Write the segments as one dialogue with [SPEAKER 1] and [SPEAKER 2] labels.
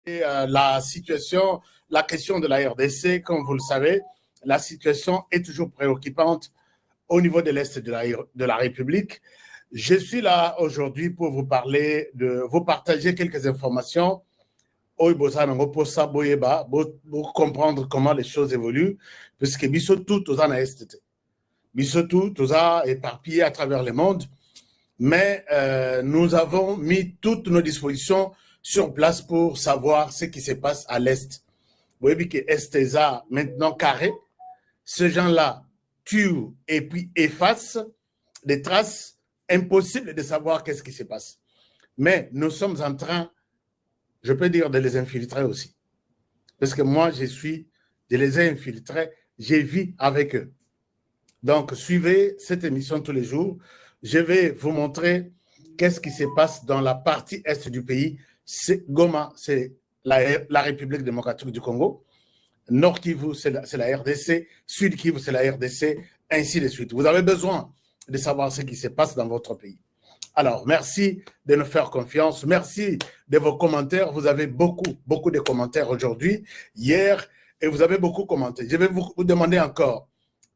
[SPEAKER 1] Et la situation, la question de la RDC, comme vous le savez, la situation est toujours préoccupante au niveau de l'Est de la République. Je suis là aujourd'hui pour vous parler, de vous partager quelques informations pour comprendre comment les choses évoluent, puisque Bissotou, tout en Est. Bissotou, tout ça éparpillé à travers le monde, mais nous avons mis toutes nos dispositions sur place pour savoir ce qui se passe à l'Est. Vous voyez que l'Est est maintenant carré. Ces gens-là tuent et puis effacent des traces. Impossible de savoir qu'est-ce qui se passe. Mais nous sommes en train, je peux dire, de les infiltrer aussi. Parce que moi, je suis de les infiltrer, je vis avec eux. Donc, suivez cette émission tous les jours. Je vais vous montrer qu'est-ce qui se passe dans la partie est du pays. C'est Goma, c'est la République démocratique du Congo. Nord Kivu, c'est la RDC. Sud Kivu, c'est la RDC, ainsi de suite. Vous avez besoin de savoir ce qui se passe dans votre pays. Alors, merci de nous faire confiance. Merci de vos commentaires. Vous avez beaucoup de commentaires aujourd'hui, hier, et vous avez beaucoup commenté. Je vais vous demander encore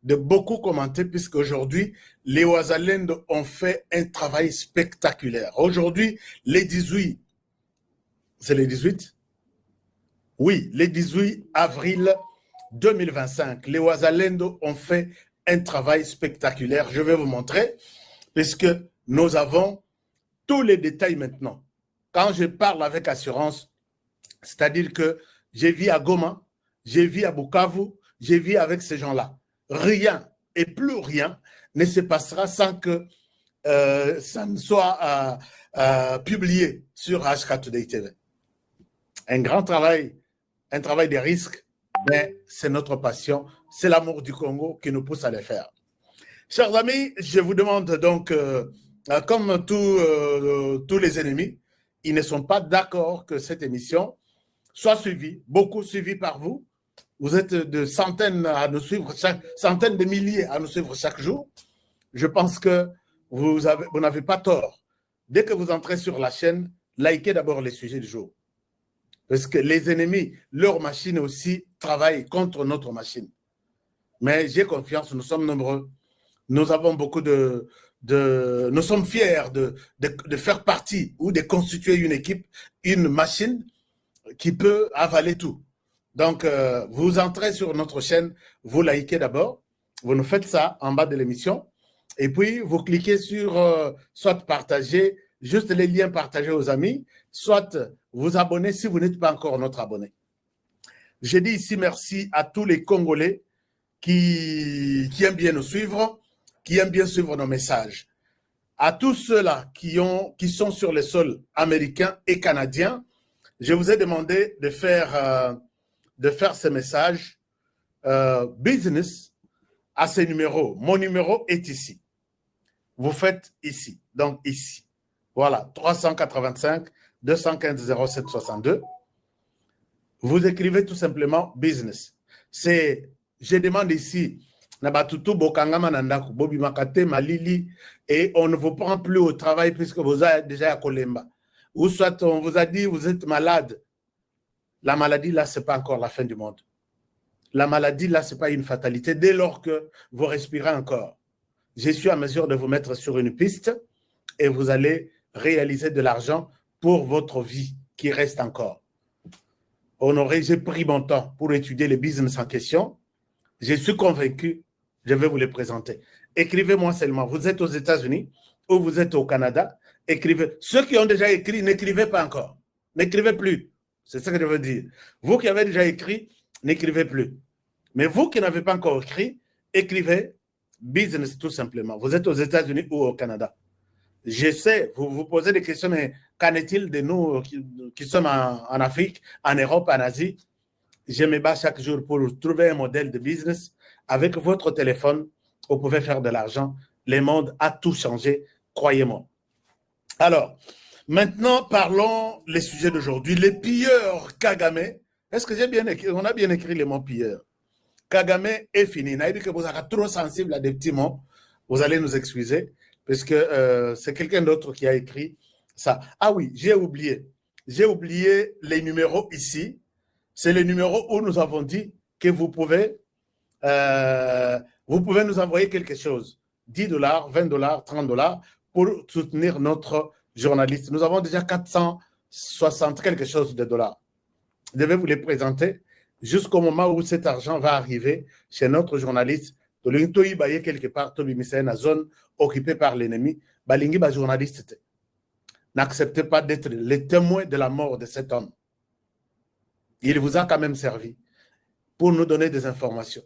[SPEAKER 1] de beaucoup commenter, puisque aujourd'hui, les Ouazalendo ont fait un travail spectaculaire. Aujourd'hui, les 18, c'est les 18? Oui, les 18 avril 2025, les Ouazalendo ont fait un travail spectaculaire. Je vais vous montrer, puisque nous avons tous les détails maintenant. Quand je parle avec assurance, c'est-à-dire que j'ai vu à Goma, j'ai vu à Bukavu, j'ai vu avec ces gens-là. Rien et plus rien ne se passera sans que ça ne soit publié sur HK Today TV. Un grand travail, un travail de risque, mais c'est notre passion, c'est l'amour du Congo qui nous pousse à le faire. Chers amis, je vous demande donc, comme tous les ennemis, ils ne sont pas d'accord que cette émission soit suivie, beaucoup suivie par vous. Vous êtes de centaines à nous suivre, centaines de milliers à nous suivre chaque jour. Je pense que vous n'avez pas tort. Dès que vous entrez sur la chaîne, likez d'abord les sujets du jour. Parce que les ennemis, leur machine aussi, travaillent contre notre machine. Mais j'ai confiance, nous sommes nombreux. Nous avons beaucoup nous sommes fiers de faire partie ou de constituer une équipe, une machine qui peut avaler tout. Donc, vous entrez sur notre chaîne, vous likez d'abord, vous nous faites ça en bas de l'émission, et puis vous cliquez sur soit partager, juste les liens partagés aux amis, soit vous abonner si vous n'êtes pas encore notre abonné. Je dis ici merci à tous les Congolais qui aiment bien nous suivre, qui aiment bien suivre nos messages. À tous ceux-là qui sont sur le sol américain et canadien, je vous ai demandé de faire ce message business à ces numéros. Mon numéro est ici. Vous faites ici, donc ici. Voilà, 385 215 0762. Vous écrivez tout simplement business. Je demande ici, Nabatutu Bokangama Nandaku, Bobi Makate, Malili, et on ne vous prend plus au travail puisque vous êtes déjà à Kolemba. Ou soit on vous a dit, vous êtes malade. La maladie, là, ce n'est pas encore la fin du monde. La maladie, là, ce n'est pas une fatalité dès lors que vous respirez encore. Je suis à mesure de vous mettre sur une piste et vous allez réaliser de l'argent pour votre vie qui reste encore. Honoré, j'ai pris mon temps pour étudier le business en question. Je suis convaincu, je vais vous les présenter. Écrivez-moi seulement. Vous êtes aux États-Unis ou vous êtes au Canada, écrivez. Ceux qui ont déjà écrit, n'écrivez pas encore. N'écrivez plus. C'est ce que je veux dire. Vous qui avez déjà écrit, n'écrivez plus. Mais vous qui n'avez pas encore écrit, écrivez business tout simplement. Vous êtes aux États-Unis ou au Canada. Je sais, vous vous posez des questions, mais qu'en est-il de nous qui sommes en Afrique, en Europe, en Asie? Je me bats chaque jour pour trouver un modèle de business. Avec votre téléphone, vous pouvez faire de l'argent. Le monde a tout changé, croyez-moi. Alors, maintenant, parlons les sujets d'aujourd'hui. Les pilleurs Kagame. Est-ce que j'ai bien écrit? On a bien écrit les mots pilleurs. Kagame est fini. N'a dit que vous êtes trop sensible à des petits mots. Vous allez nous excuser, parce que c'est quelqu'un d'autre qui a écrit ça. Ah oui, j'ai oublié. j'ai oublié les numéros ici. C'est le numéro où nous avons dit que vous pouvez nous envoyer quelque chose. 10 $, 20 $, 30 $ pour soutenir notre journaliste. Nous avons déjà 460 quelque chose de dollars. Je vais vous les présenter jusqu'au moment où cet argent va arriver chez notre journaliste. Quelque part, la zone occupée par l'ennemi. Balingi, journaliste, n'acceptez pas d'être les témoins de la mort de cet homme. Il vous a quand même servi pour nous donner des informations.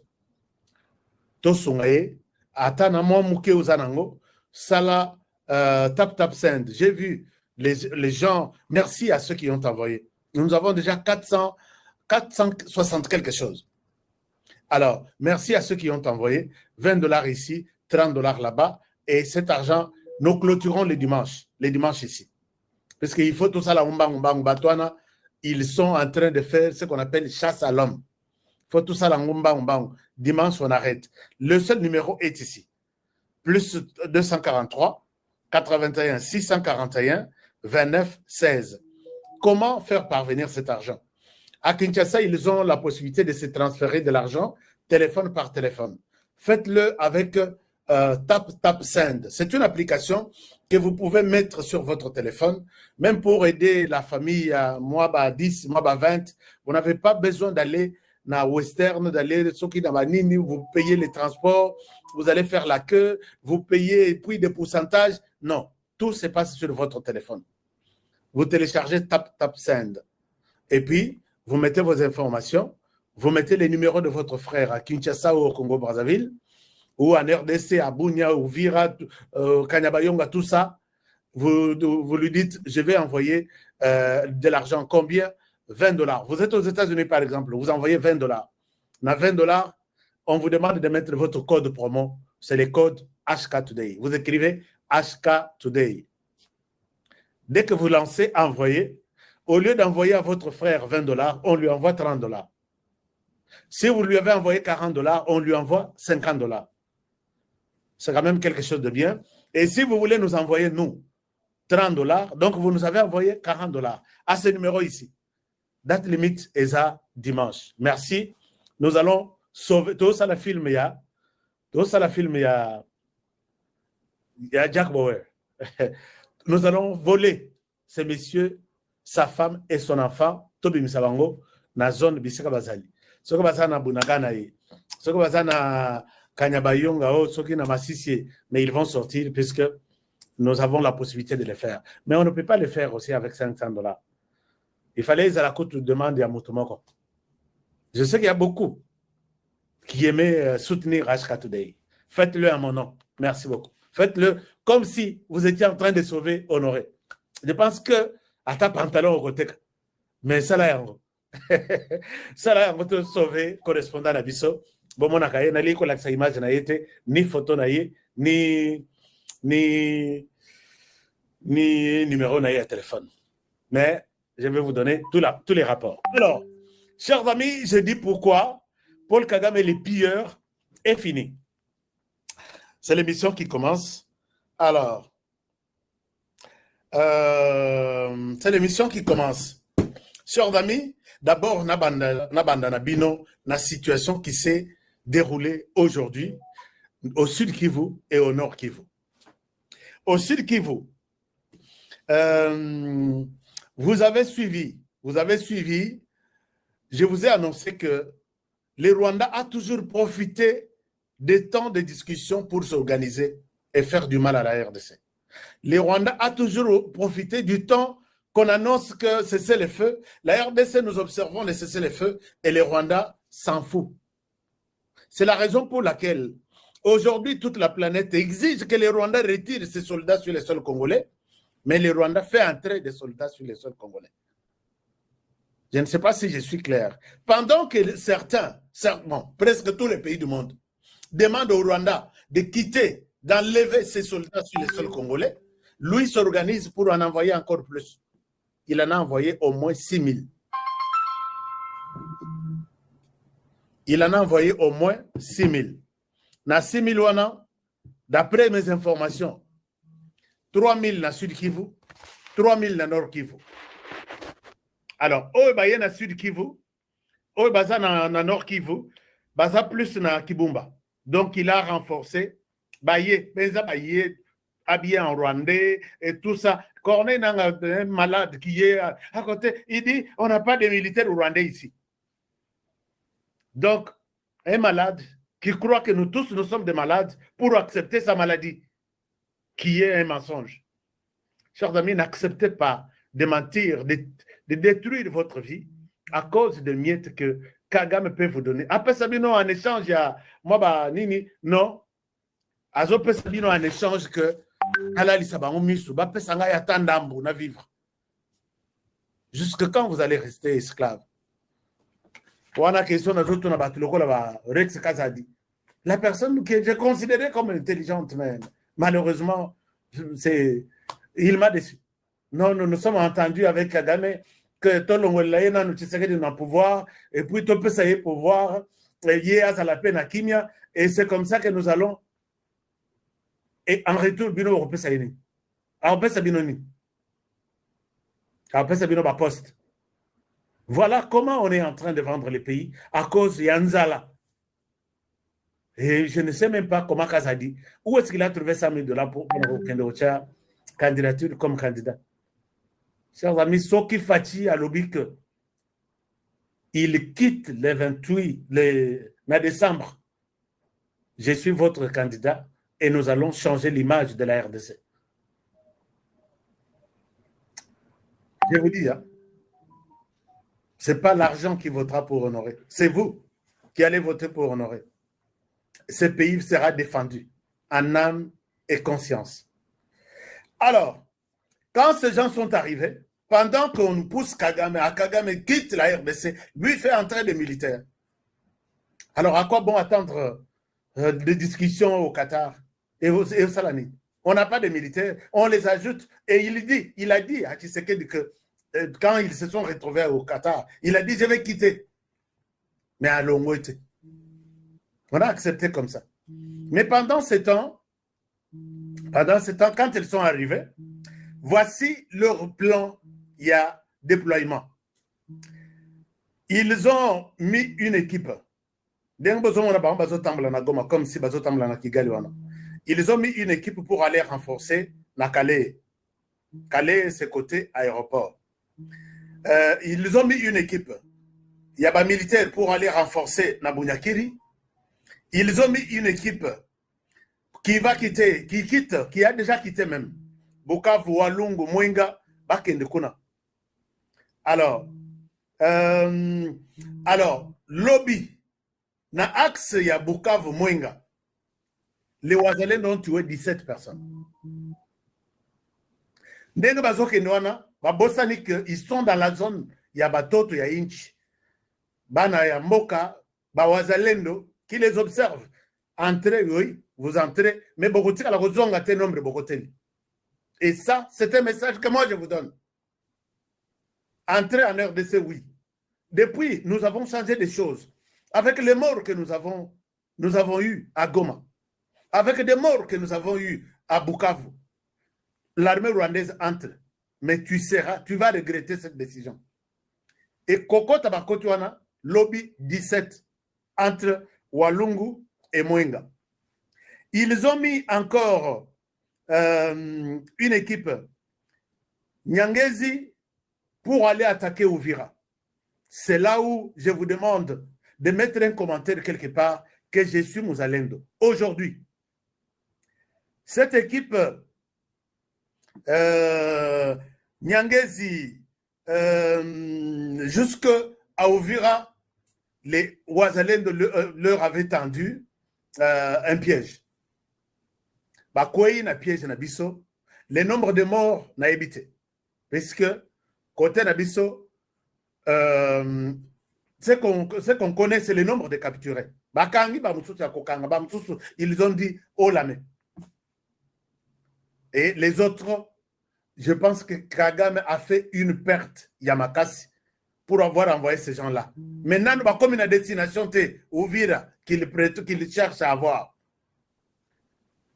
[SPEAKER 1] Tosungaye, atana mo muke uzanango, sala tap send. J'ai vu les gens, merci à ceux qui ont envoyé. Nous avons déjà 460 quelque chose. Alors, merci à ceux qui ont envoyé 20 $ ici, 30 $ là-bas, et cet argent, nous clôturons les dimanches ici. Parce qu'il faut tout ça, ils sont en train de faire ce qu'on appelle chasse à l'homme. Il faut tout ça, dimanche, on arrête. Le seul numéro est ici. Plus 243, 81, 641, 29, 16. Comment faire parvenir cet argent? À Kinshasa, ils ont la possibilité de se transférer de l'argent téléphone par téléphone. Faites-le avec Tap Send. C'est une application que vous pouvez mettre sur votre téléphone, même pour aider la famille à moi 10, moi 20. Vous n'avez pas besoin d'aller dans Western, d'aller dans Nini, vous payez les transports, vous allez faire la queue, vous payez puis des pourcentages. Non, tout se passe sur votre téléphone. Vous téléchargez Tap Send. Et puis, vous mettez vos informations, vous mettez les numéros de votre frère à Kinshasa ou au Congo-Brazzaville, ou en RDC, à Bunia, ou Vira, Kanyabayonga, tout ça. Vous lui dites, je vais envoyer de l'argent. Combien? 20 $. Vous êtes aux États-Unis, par exemple, vous envoyez 20 $. Dans 20 $, on vous demande de mettre votre code promo. C'est le code HK Today. Vous écrivez HK Today. Dès que vous lancez, envoyez. Au lieu d'envoyer à votre frère 20 $, on lui envoie 30 $. Si vous lui avez envoyé 40 $, on lui envoie 50 $. C'est quand même quelque chose de bien. Et si vous voulez nous envoyer, nous, 30 $, donc vous nous avez envoyé 40 $ à ce numéro ici. Date limite est à dimanche. Merci. Nous allons sauver. Tout ça, la film, il y a Jack Bauer. Nous allons voler ce monsieur, sa femme et son enfant, Tobi Misabango, dans la zone de Bisika Bazali. Ce que vous avez na Bunagana, ce que vous avez na Kanyabayonga, ce qui na Massissi, mais ils vont sortir puisque nous avons la possibilité de le faire. Mais on ne peut pas le faire aussi avec 500 $. Il fallait à la côte demander à Moutomoko. Je sais qu'il y a beaucoup qui aimaient soutenir HK Today. Faites-le à mon nom. Merci beaucoup. Faites-le comme si vous étiez en train de sauver Honoré. Je pense que à ta pantalon au côté, mais ça là, ça là, on va sauver correspondant à Bisso. Bon, mon akaye, n'a pas la image na yete, ni photo na yé, ni numéro na yé à téléphone. Mais je vais vous donner tous les rapports. Alors, chers amis, je dis pourquoi Paul Kagame et les pilleurs est fini. C'est l'émission qui commence. Alors, c'est l'émission qui commence. Chers amis, d'abord, Nabanda Nabino, la situation qui s'est déroulée aujourd'hui au sud Kivu et au nord Kivu. Au sud Kivu, vous avez suivi, je vous ai annoncé que le Rwanda a toujours profité des temps de discussion pour s'organiser et faire du mal à la RDC. Le Rwanda a toujours profité du temps qu'on annonce que cessez le feu. La RDC, nous observons le cessez le feu et le Rwanda s'en fout. C'est la raison pour laquelle aujourd'hui toute la planète exige que le Rwanda retire ses soldats sur les sols congolais, mais le Rwanda fait entrer des soldats sur les sols congolais. Je ne sais pas si je suis clair. Pendant que certains, presque tous les pays du monde, demandent au Rwanda de quitter, d'enlever ses soldats sur les sols congolais, lui s'organise pour en envoyer encore plus. Il en a envoyé au moins 6 000. Il en a envoyé au moins 6 000. Dans 6 000, d'après mes informations, 3 000 dans Sud Kivu, 3 000 dans Nord Kivu. Alors, oyo baye na Sud Kivu, oyo baza na Nord Kivu, baza plus na Kibumba. Donc, il a renforcé, baye, penza baye, habillé en rwandais et tout ça. Corneille n'a un malade qui est à côté. Il dit, on n'a pas de militaires rwandais ici. Donc, un malade qui croit que nous tous, nous sommes des malades pour accepter sa maladie, qui est un mensonge. Chers amis, n'acceptez pas de mentir, de détruire votre vie à cause de miettes que Kagame peut vous donner. Après Sabino, en échange, il y a moi, Nini, non. Azope Sabino, en échange que vivre. Jusque quand vous allez rester esclave? La personne que j'ai considérée comme intelligente, mais malheureusement, il m'a déçu. Non, nous nous sommes entendus avec Kagame que tout le monde est dans le pouvoir, et puis tout peut s'aller pouvoir, et c'est comme ça que nous allons. Et en retour, Bino Europé Saïni. Europé Sabinoni. Europé Sabino Poste. Voilà comment on est en train de vendre les pays à cause de Yanzala. Et je ne sais même pas comment Kazadi, où est-ce qu'il a trouvé 100 000 $ pour une candidature comme candidat. Chers amis, Soki Fati a lobby que il quitte le 28 décembre. Je suis votre candidat et nous allons changer l'image de la RDC. Je vous dis, hein, ce n'est pas l'argent qui votera pour Honoré. C'est vous qui allez voter pour Honoré. Ce pays sera défendu en âme et conscience. Alors, quand ces gens sont arrivés, pendant qu'on pousse Kagame, Kagame quitte la RDC, lui fait entrer des militaires. Alors, à quoi bon attendre des discussions au Qatar et au Salani? On n'a pas de militaires, on les ajoute. Et il a dit à Tshisekedi que quand ils se sont retrouvés au Qatar, il a dit, je vais quitter. Mais à Longoïte. On a accepté comme ça. Mais pendant ce temps, quand ils sont arrivés, voici leur plan, il y a déploiement. Ils ont mis une équipe. Comme si ils ont mis une équipe pour aller renforcer la Calais. Calais, c'est côté aéroport. Ils ont mis une équipe. Il y a des militaires pour aller renforcer Nabunyakiri. Ils ont mis une équipe qui va quitter, qui a déjà quitté même. Bukavu, Walungu, Mwenga, Bakendekuna. Alors, lobby, na axe, il y a Bukavu, Mwenga. Les Ouazalais ont tué 17 personnes. Ndenge bazokendwana, babosani que ils sont dans la zone, il y a batoto, il y a inchi. Bana ya mboka, bawazalendo, qui les observe. Entrez, oui, vous entrez, mais Bogoti à la rozonga te nombre Bogoteli. Et ça, c'est un message que moi je vous donne. Entrez en RDC, oui. Depuis, nous avons changé des choses. Avec les morts que nous avons eus à Goma, avec des morts que nous avons eus à Bukavu, l'armée rwandaise entre. Mais tu vas regretter cette décision. Et Koko Tabakotuana, lobby 17, entre Walungu et Mwenga. Ils ont mis encore une équipe Nyangezi pour aller attaquer Uvira. C'est là où je vous demande de mettre un commentaire quelque part que je suis Mouzalendo. Aujourd'hui, cette équipe Nyangezi jusqu'à Uvira, les Ouazalendo leur avaient tendu un piège. Bakoui na piège na biso, le nombre de morts n'a évité. Parce que côté na biso, ce qu'on connaît, c'est le nombre de capturés. Bakangi, ils ont dit oh la main. Et les autres, je pense que Kagame a fait une perte, Yamakasi, pour avoir envoyé ces gens-là. Maintenant, comme une destination, Ouvira, qu'il cherche à avoir.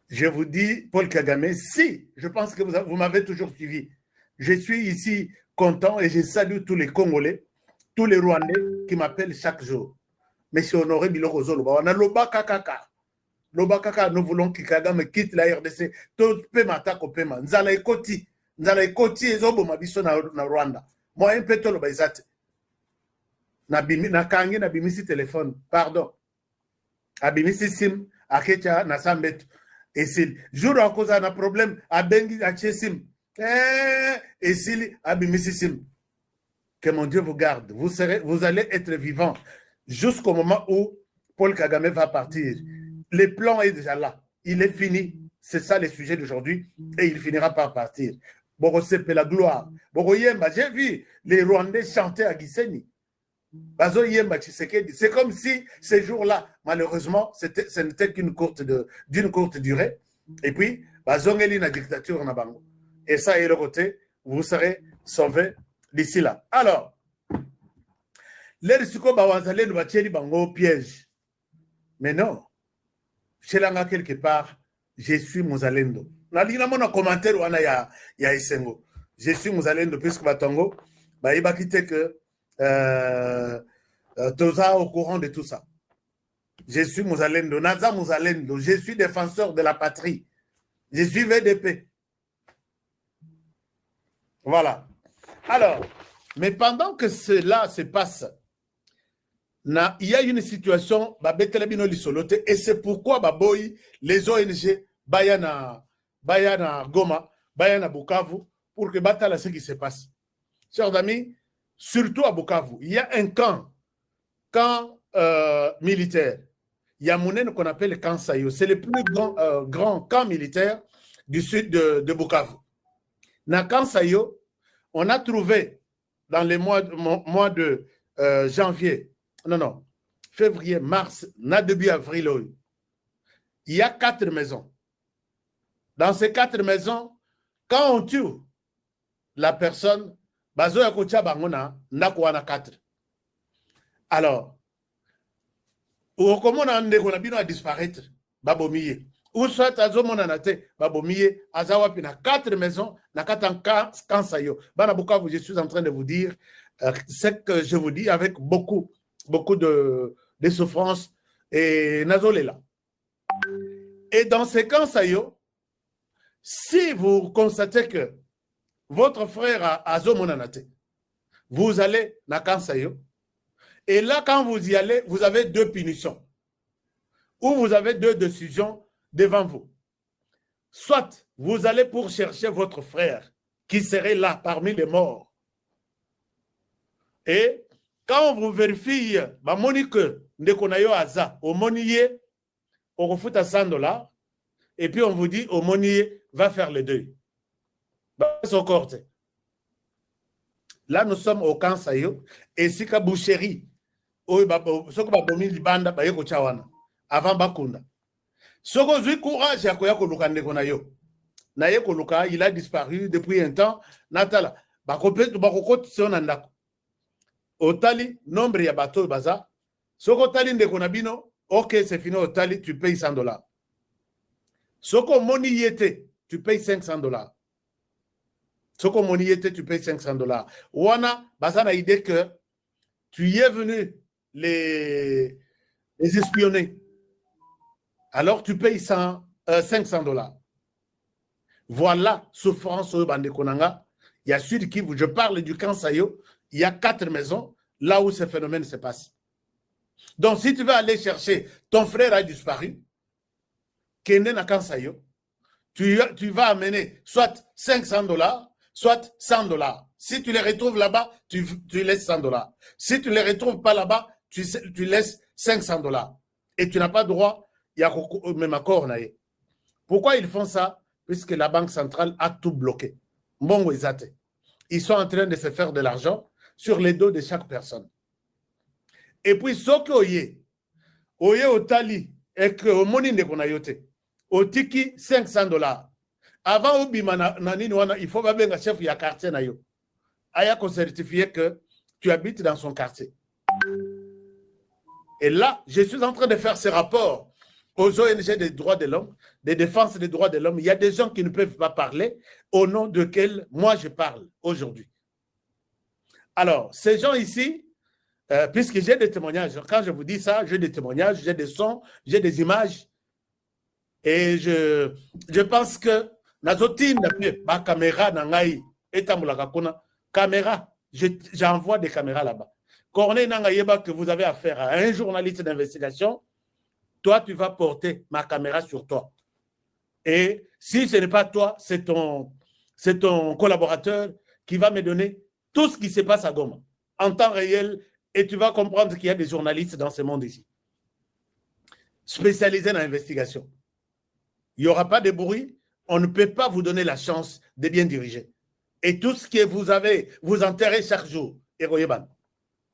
[SPEAKER 1] Je vous dis, Paul Kagame, si, je pense que vous m'avez toujours suivi. Je suis ici content et je salue tous les Congolais, tous les Rwandais qui m'appellent chaque jour. Monsieur Honoré Biloko Zoloba, on a Loba Kaka. Loba Kaka, nous voulons que Kagame quitte la RDC. Tout paiement attaque au paiement. Nzala ekoti ezobo mabiso na Rwanda. Moi, un peu tolo baizate. Na kangi na bimisi téléphone. Pardon. Abimisi sim, akecha na sambet. Esil. Jour à cause d'un problème, abengi ache sim. Esil, abimisi sim. Que mon Dieu vous garde. Vous allez être vivant jusqu'au moment où Paul Kagame va partir. Le plan est déjà là. Il est fini. C'est ça le sujet d'aujourd'hui. Et il finira par partir. Borosepe la gloire. Boroyemba, j'ai vu les Rwandais chanter à Gisenyi. C'est comme si ces jours-là, malheureusement, ce n'était d'une courte durée. Et puis, bazongeli na dictature na bango. Et ça est le côté, vous serez sauvés d'ici là. Alors, les risques bawanzale nous batieli bango piège. Mais non, chez l'anga quelque part, je suis Muzalendo. Nalina mona commentaire wana ya Esengo. Je suis Muzalendo puisque batongo ba iba kite que Toza au courant de tout ça. Je suis Muzalendo, Naza Muzalendo, je suis défenseur de la patrie. Je suis VDP. Voilà. Alors, mais pendant que cela se passe, il y a une situation, et c'est pourquoi les ONG, Bayana Goma, Bayana Bukavu, pour que Batala ce qui se passe. Chers amis, surtout à Bukavu, il y a un camp militaire. Il y a Mounen qu'on appelle le camp Sayo. C'est le plus grand camp militaire du sud de Bukavu. Dans camp Sayo, on a trouvé dans les mois de janvier, février, mars, début avril, il y a 4 maisons. Dans ces 4 maisons, quand on tue la personne, bazo ya kocha bangona ndako wana 4. Alors, comment on a bino à disparaître, babomiye. Ou soit azomona nate, babomiye, azawapi na 4 maisons, na 4 kansayo. Bana Bukavu, je suis en train de vous dire ce que je vous dis avec beaucoup de souffrance et nazolela. Et dans ces kansayo, si vous constatez que votre frère a Zomonanate, vous allez na kansayo, et là, quand vous y allez, vous avez 2 punitions, ou vous avez 2 décisions devant vous. Soit vous allez pour chercher votre frère qui serait là parmi les morts. Et quand on vous vérifie, Monique, Ndekonayo Aza, au monier, on refute à $100, et puis on vous dit, au monier, va faire le deuil. Là, nous sommes au camp Sayo, et si ka boucherie, avant Bakunda. Soko zui courage ya koya koluka Ndekonayo. Naye koluka, il a disparu depuis un temps. Natala, bakokoti sonandako. Otali, nombre ya bateau baza. Soko tali Ndekonabino, ok, c'est fini, Otali, tu payes $100. Soko moni yete, tu payes $500. Soko moni yete, tu payes $500. Wana, baza na idée que tu y es venu les espionner. Alors tu payes $500. Voilà, souffrance au Bandekonanga. Il y a Sud Kivu, je parle du camp Sayo. Il y a 4 maisons là où ce phénomène se passe. Donc, si tu veux aller chercher, ton frère a disparu, Kende na camp Sayo, tu vas amener soit $500, soit $100. Si tu les retrouves là-bas, tu laisses $100. Si tu ne les retrouves pas là-bas, tu laisses $500. Et tu n'as pas droit, il y a même accord. Pourquoi ils font ça? Puisque la Banque centrale a tout bloqué. Bon, ils sont en train de se faire de l'argent sur les dos de chaque personne. Et puis, ce que oye otali, et que au moni ne konayote, au tiki $500. Avant obima nanini wana, il faut babenga chef ya quartier na yo. Aya ko certifier que tu habites dans son quartier. Et là, je suis en train de faire ce rapport aux ONG des droits de l'homme, des défenses des droits de l'homme. Il y a des gens qui ne peuvent pas parler au nom de quels moi je parle aujourd'hui. Alors, ces gens ici, puisque j'ai des témoignages, quand je vous dis ça, j'ai des témoignages, j'ai des sons, j'ai des images, et je pense que ma caméra nangai caméra, j'envoie des caméras là-bas. Corneille Nangayeba, que vous avez affaire à un journaliste d'investigation, toi, tu vas porter ma caméra sur toi. Et si ce n'est pas toi, c'est ton collaborateur qui va me donner tout ce qui se passe à Goma en temps réel, et tu vas comprendre qu'il y a des journalistes dans ce monde ici, spécialisés dans l'investigation. Il n'y aura pas de bruit, on ne peut pas vous donner la chance de bien diriger. Et tout ce que vous avez, vous enterrez chaque jour.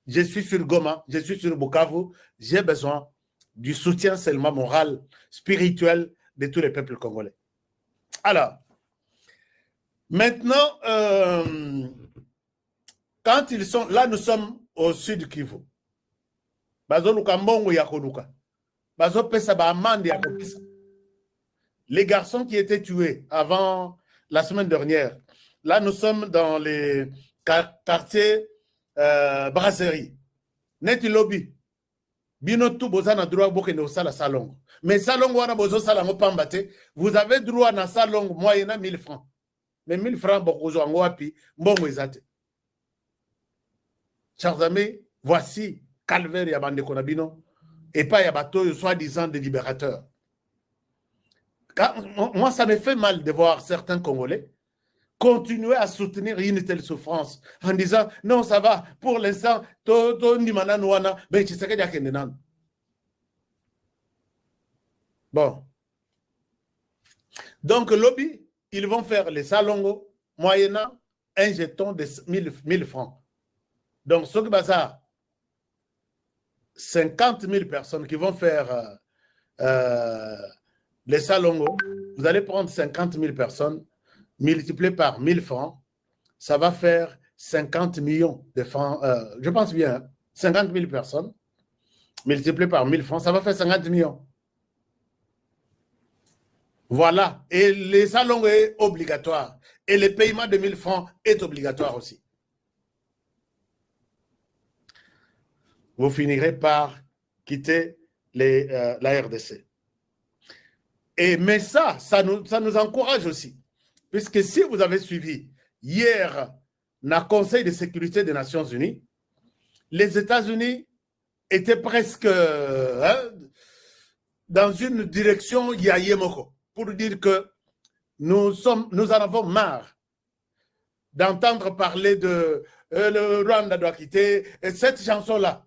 [SPEAKER 1] Je suis sur Goma, je suis sur Bukavu, j'ai besoin du soutien seulement moral, spirituel de tous les peuples congolais. Alors, maintenant, quand ils sont là, nous sommes au sud Kivu. Les garçons qui étaient tués avant la semaine dernière, là, nous sommes dans les quartiers brasserie. Neti lobby. Bino tout bozana droit bokende osala salon. Mais salon wana bozo sala ngo pambate, vous avez droit na salon moyena 1000 francs. Mais 1000 francs bokozo ngo wapi mbongo ezate. Chers amis, voici calvaire ya bande konabino et pas ya bateau soi-disant des libérateurs. Moi, ça me fait mal de voir certains Congolais continuer à soutenir une telle souffrance en disant non, ça va, pour l'instant, bon. Donc, lobby, ils vont faire les salongos moyennant un jeton de 1000 francs. Donc, ce qui ça, 50 000 personnes qui vont faire les salongos, vous allez prendre 50 000 personnes, multiplié par 1000 francs, ça va faire 50 millions de francs, je pense bien, hein, 50 000 personnes, multiplié par 1000 francs, ça va faire 50 millions. Voilà, et les salons est obligatoire, et le paiement de 1000 francs est obligatoire aussi. Vous finirez par quitter la RDC. Mais ça nous encourage aussi. Puisque si vous avez suivi hier le Conseil de sécurité des Nations Unies, les États-Unis étaient presque dans une direction Yayemoko pour dire que nous en avons marre d'entendre parler de le Rwanda doit quitter, et cette chanson-là.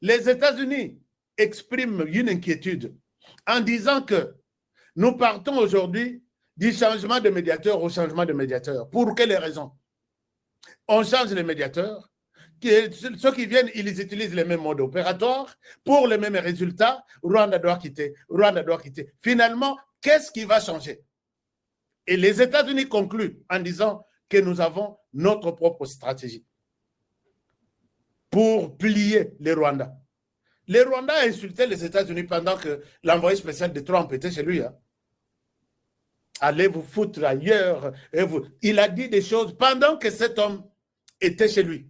[SPEAKER 1] Les États-Unis expriment une inquiétude en disant que nous partons aujourd'hui du changement de médiateur au changement de médiateur. Pour quelles raisons? On change les médiateurs. Ceux qui viennent, ils utilisent les mêmes modes opératoires pour les mêmes résultats. Rwanda doit quitter, Rwanda doit quitter. Finalement, qu'est-ce qui va changer? Et les États-Unis concluent en disant que nous avons notre propre stratégie pour plier les Rwandais. Les Rwandais a insulté les États-Unis pendant que l'envoyé spécial de Trump était chez lui. Hein. Allez vous foutre ailleurs. Il a dit des choses pendant que cet homme était chez lui.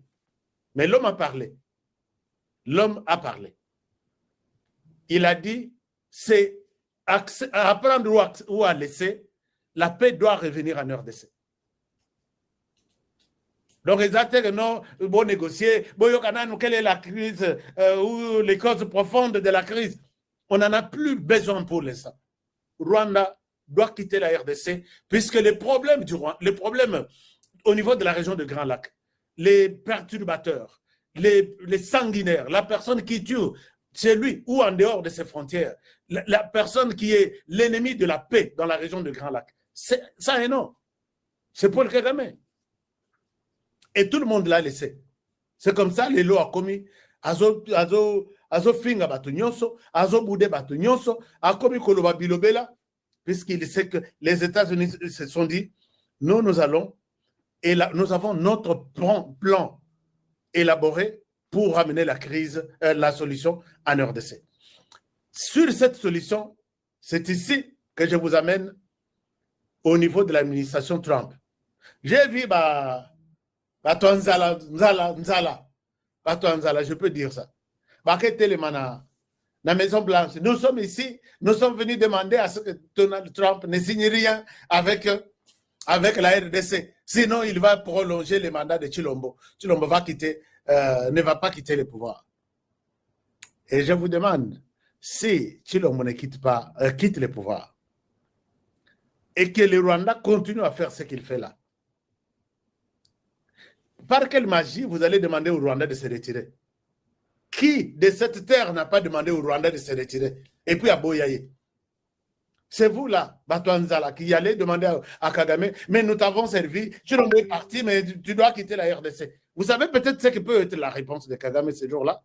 [SPEAKER 1] Mais l'homme a parlé. L'homme a parlé. Il a dit, c'est à prendre ou à laisser, la paix doit revenir en RDC. Donc, ils ont que non, bon négocier, quelle est la crise ou les causes profondes de la crise. On n'en a plus besoin pour l'instant. Rwanda doit quitter la RDC, puisque les problèmes au niveau de la région de Grand Lac, les perturbateurs, les sanguinaires, la personne qui tue chez lui ou en dehors de ses frontières, la personne qui est l'ennemi de la paix dans la région de Grand Lac, ça est non. C'est Paul Kagame. Et tout le monde l'a laissé. C'est comme ça, les lois ont commis. Azo finga bato nyonso, azo boudé bato nyonso, a commis koloba bilobela, puisqu'il sait que les États-Unis se sont dit, nous allons, et nous avons notre plan élaboré pour ramener la crise, la solution en RDC. Sur cette solution, c'est ici que je vous amène au niveau de l'administration Trump. J'ai vu Bato Nzala, Nzala. Bato Nzala, je peux dire ça. Bakete le mana. La Maison Blanche. Nous sommes ici, nous sommes venus demander à ce que Donald Trump ne signe rien avec la RDC. Sinon, il va prolonger le mandat de Chilombo. Chilombo ne va pas quitter le pouvoir. Et je vous demande, si Chilombo ne quitte le pouvoir, et que le Rwanda continue à faire ce qu'il fait là, par quelle magie vous allez demander au Rwanda de se retirer? Qui de cette terre n'a pas demandé au Rwanda de se retirer? Et puis à Boyaye. C'est vous là, Batouanzala, qui allez demander à Kagame, mais nous t'avons servi, tu es parti, mais tu dois quitter la RDC. Vous savez peut-être ce que peut être la réponse de Kagame ce jour-là?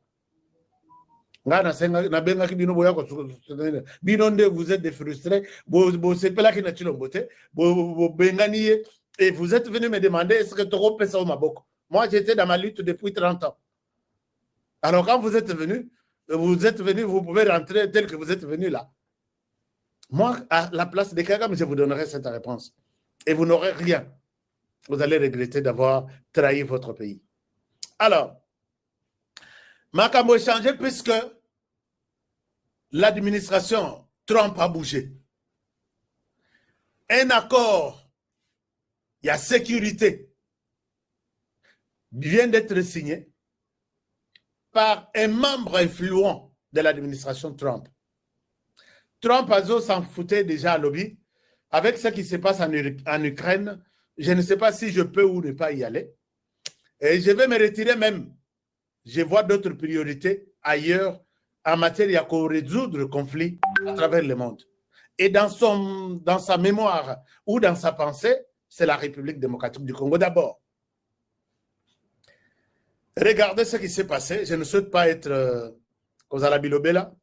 [SPEAKER 1] Vous êtes des frustrés, et vous êtes venu me demander est-ce que Toro peut ça au Maboko? Moi, j'étais dans ma lutte depuis 30 ans. Alors, quand vous êtes venu, vous pouvez rentrer tel que vous êtes venu là. Moi, à la place de Kagame, je vous donnerai cette réponse. Et vous n'aurez rien. Vous allez regretter d'avoir trahi votre pays. Alors, Makambo est changé puisque l'administration Trump a bougé. Un accord, il y a sécurité, vient d'être signé par un membre influent de l'administration Trump. Trump s'en foutait déjà à lobby. Avec ce qui se passe en Ukraine, je ne sais pas si je peux ou ne pas y aller. Et je vais me retirer même. Je vois d'autres priorités ailleurs en matière de résoudre le conflit à travers le monde. Et dans sa mémoire ou dans sa pensée, c'est la République démocratique du Congo d'abord. Regardez ce qui s'est passé. Je ne souhaite pas être Kozala Bilobela.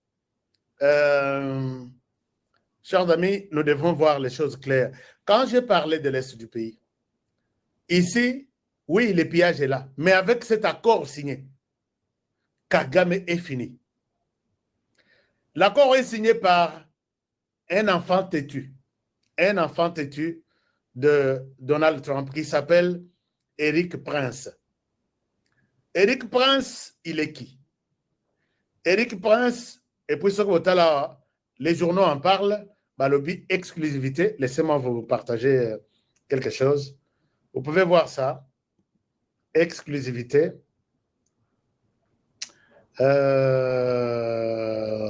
[SPEAKER 1] Chers amis, nous devons voir les choses claires. Quand j'ai parlé de l'Est du pays, ici, oui, le pillage est là, mais avec cet accord signé, Kagame est fini. L'accord est signé par un enfant têtu de Donald Trump qui s'appelle Eric Prince. Eric Prince, il est qui? Eric Prince, et puis ce que là, les journaux en parlent, Balobi, exclusivité. Laissez-moi vous partager quelque chose. Vous pouvez voir ça. Exclusivité.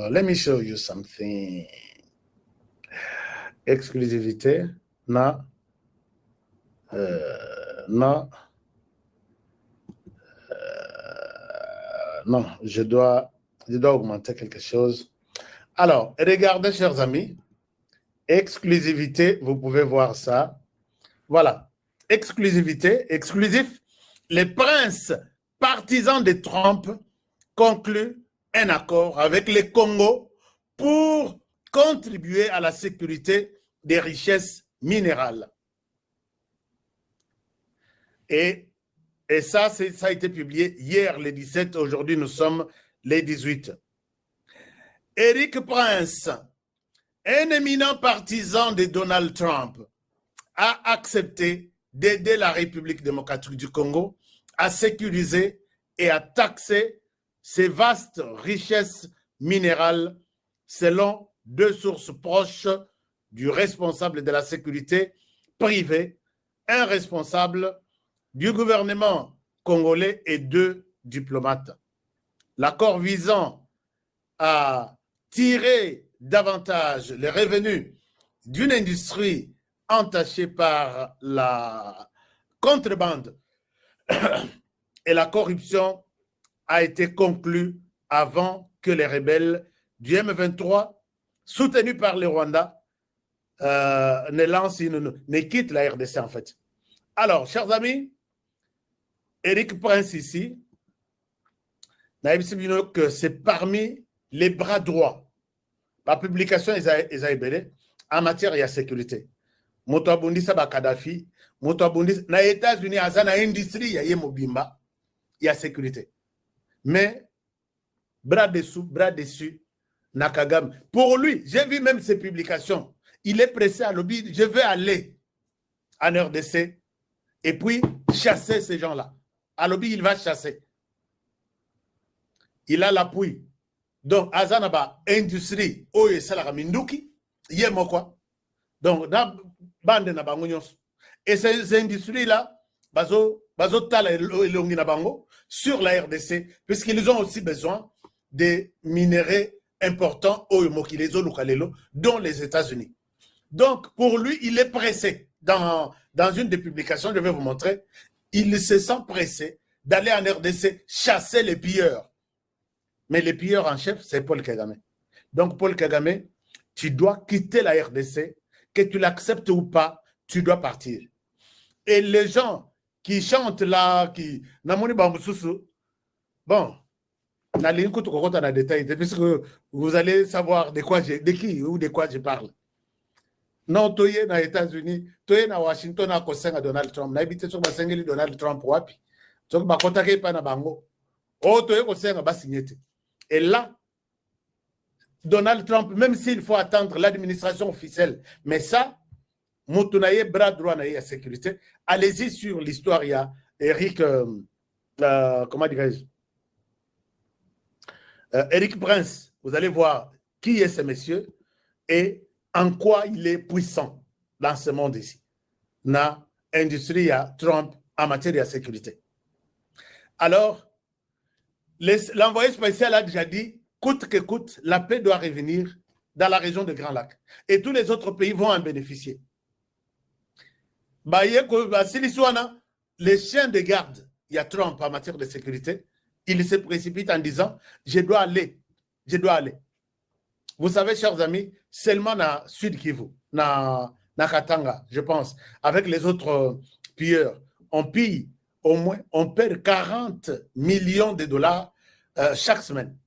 [SPEAKER 1] Let me show you something. Exclusivité. Non. Non. Non, je dois augmenter quelque chose. Alors, regardez, chers amis. Exclusivité, vous pouvez voir ça. Voilà. Exclusivité, exclusif. Les princes partisans de Trump concluent un accord avec les Congo pour contribuer à la sécurité des richesses minérales. Et ça, ça a été publié hier, le 17. Aujourd'hui, nous sommes les 18. Eric Prince, un éminent partisan de Donald Trump, a accepté d'aider la République démocratique du Congo à sécuriser et à taxer ces vastes richesses minérales selon deux sources proches du responsable de la sécurité privée, un responsable du gouvernement congolais et deux diplomates. L'accord visant à tirer davantage les revenus d'une industrie entachée par la contrebande et la corruption a été conclu avant que les rebelles du M23, soutenus par le Rwanda, ne quittent la RDC en fait. Alors, chers amis, Eric Prince ici, que c'est parmi les bras droits. La publication est en matière de sécurité. Moto abundisa ba Kadhafi, moto abundisa na États-Unis azana industrie ya yemobimba ya sécurité. Mais bras dessus na Kagame. Pour lui, j'ai vu même ses publications. Il est pressé à lobby, je veux aller en RDC et puis chasser ces gens-là. À lobby, il va chasser. Il a l'appui. Donc, Azanaba, industrie, oye salara minduki, yemo quoi. Donc, na bande na bango nyonso. Et ces industries-là, bazo tala elongi na bango sur la RDC, puisqu'ils ont aussi besoin des minéraux importants, oye mokilezo lukalelo, dont les États-Unis. Donc, pour lui, il est pressé. Dans une des publications, je vais vous montrer, il se sent pressé d'aller en RDC chasser les pilleurs. Mais les pilleurs en chef, c'est Paul Kagame. Donc, Paul Kagame, tu dois quitter la RDC, que tu l'acceptes ou pas, tu dois partir. Et les gens qui chantent là, qui... Bon, puisque vous allez savoir de qui ou de quoi je parle. Non, toye na États-Unis, toye na Washington na kosenga Donald Trump. Na ibite so basengeli Donald Trump wapi. So bakota ke pa na bango. Oh, toye kosenga basignete. Et là, Donald Trump, même s'il faut attendre l'administration officielle, mais ça, Moutunaye, bras droit na sécurité, allez-y sur l'histoire, il y a Eric, comment dirais-je, Eric Prince, vous allez voir qui est ce monsieur et en quoi il est puissant dans ce monde ici. Na industrie à Trump en matière de sécurité. Alors, l'envoyé spécial a déjà dit, coûte que coûte, la paix doit revenir dans la région de Grand Lac. Et tous les autres pays vont en bénéficier. Les chiens de garde, il y a Trump en matière de sécurité, il se précipite en disant, je dois aller. Vous savez, chers amis, seulement dans Sud Kivu, dans Katanga, je pense, avec les autres pilleurs, on pille au moins, on perd 40 millions de dollars chaque semaine.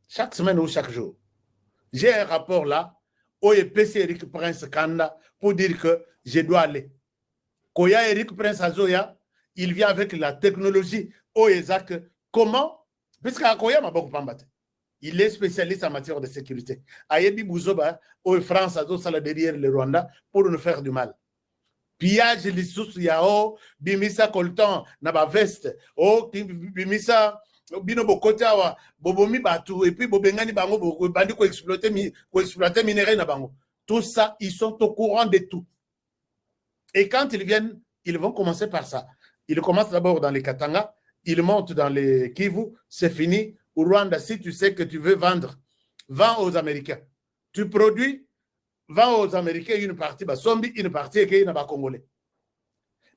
[SPEAKER 1] Chaque semaine ou chaque jour. J'ai un rapport là, où PC Eric Prince Kanda, pour dire que je dois aller. Koya Eric Prince Azoya, il vient avec la technologie OESAC. Comment? Puisque Koya m'a beaucoup pambaté. Il est spécialiste en matière de sécurité. Ayebi Bouzoba, au France, Azo derrière le Rwanda, pour nous faire du mal. Pillage, les sous, yao, bimisa coltan, naba veste, oh, bimisa, bino bokota wa, bobomi batu, et puis bobengani bango, bandi ko exploiter minerai na bango. Tout ça, ils sont au courant de tout. Et quand ils viennent, ils vont commencer par ça. Ils commencent d'abord dans les Katanga, ils montent dans les Kivu, c'est fini. Au Rwanda, si tu sais que tu veux vendre, vends aux Américains. Tu produis, vends aux Américains une partie, une partie et une Congolais.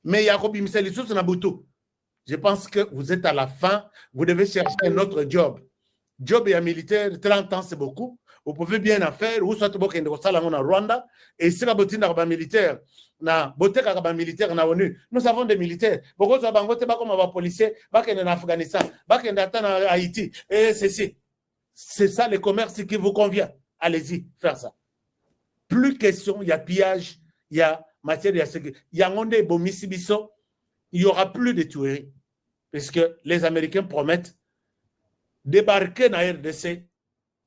[SPEAKER 1] Mais Yakobi Misselisus Nabutu, je pense que vous êtes à la fin, vous devez chercher un autre job. Job et un militaire, 30 ans c'est beaucoup. Vous pouvez bien en faire, ou soit vous pouvez en Rwanda, et si vous avez militaire, nous avons des militaires. Beaucoup de bangote comme policiers, en Afghanistan, en Haïti, et c'est ça le commerce qui vous convient. Allez-y, faire ça. Plus question, il y a pillage, il y a matière de sécurité, il y a monde bomisibiso, il n'y aura plus de tueries. Parce que les Américains promettent débarquer dans la RDC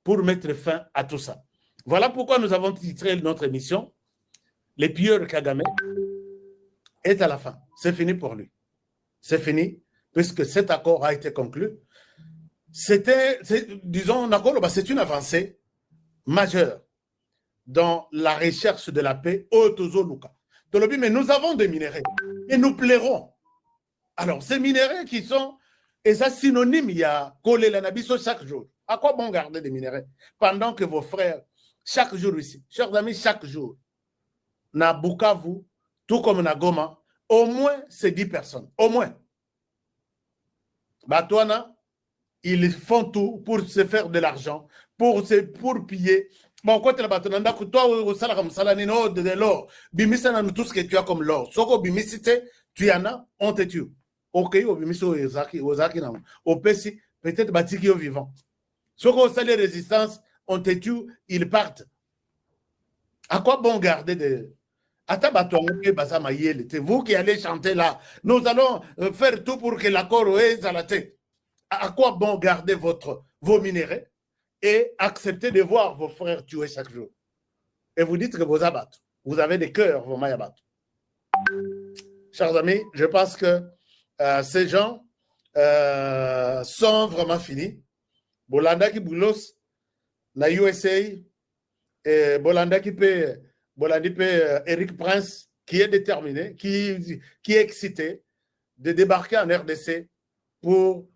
[SPEAKER 1] pour mettre fin à tout ça. Voilà pourquoi nous avons titré notre émission Les pilleurs Kagame est à la fin. C'est fini pour lui. C'est fini, puisque cet accord a été conclu. Disons, c'est une avancée majeure dans la recherche de la paix au Tozo Luka. Mais nous avons des minéraux et nous plairons. Alors, ces minéraux qui sont, et ça synonyme, il y a collé la nabiso chaque jour. À quoi bon garder des minéraux pendant que vos frères, chaque jour ici, chers amis, chaque jour, na Bukavu, tout comme na Goma, au moins c'est 10 personnes, au moins. Batouana, ils font tout pour se faire de l'argent, pour piller. Bon, quand tu as toi, au salaire, de l'or, bimisa na tout ce que tu as comme l'or. Soko bimisite, tu en as, on te tue. Ok, au bimiso, au Pessi, peut-être batiki au vivant. Soko au salaire résistance, on te tue, ils partent. À quoi bon garder de. C'est vous qui allez chanter là. Nous allons faire tout pour que l'accord est à la tête. À quoi bon garder vos minéraux et accepter de voir vos frères tuer chaque jour? Et vous dites que vous abattez. Vous avez des cœurs, vos mailles abattent. chers amis, je pense que ces gens sont vraiment finis. Bolanda qui boulos, na USA, et Bolanda qui peut, Eric Prince, qui est déterminé, qui est excité de débarquer en RDC pour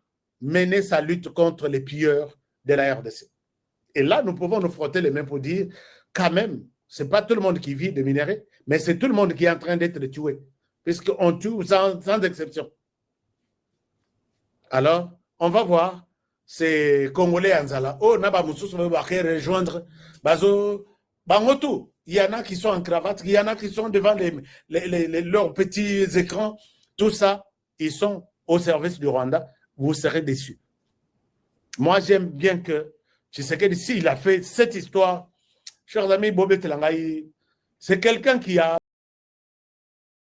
[SPEAKER 1] mener sa lutte contre les pilleurs de la RDC. Et là, nous pouvons nous frotter les mains pour dire, quand même, ce n'est pas tout le monde qui vit de minerais, mais c'est tout le monde qui est en train d'être tué, puisqu'on tue sans exception. Alors, on va voir ces Congolais Anzala. Oh, Naba Moussous va rejoindre Bazo Bangotou. Il y en a qui sont en cravate, il y en a qui sont devant leurs petits écrans. Tout ça, ils sont au service du Rwanda. Vous serez déçus. Moi, j'aime bien que Tshisekedi, s'il a fait cette histoire, chers amis, Bobé Telangaï, c'est quelqu'un qui a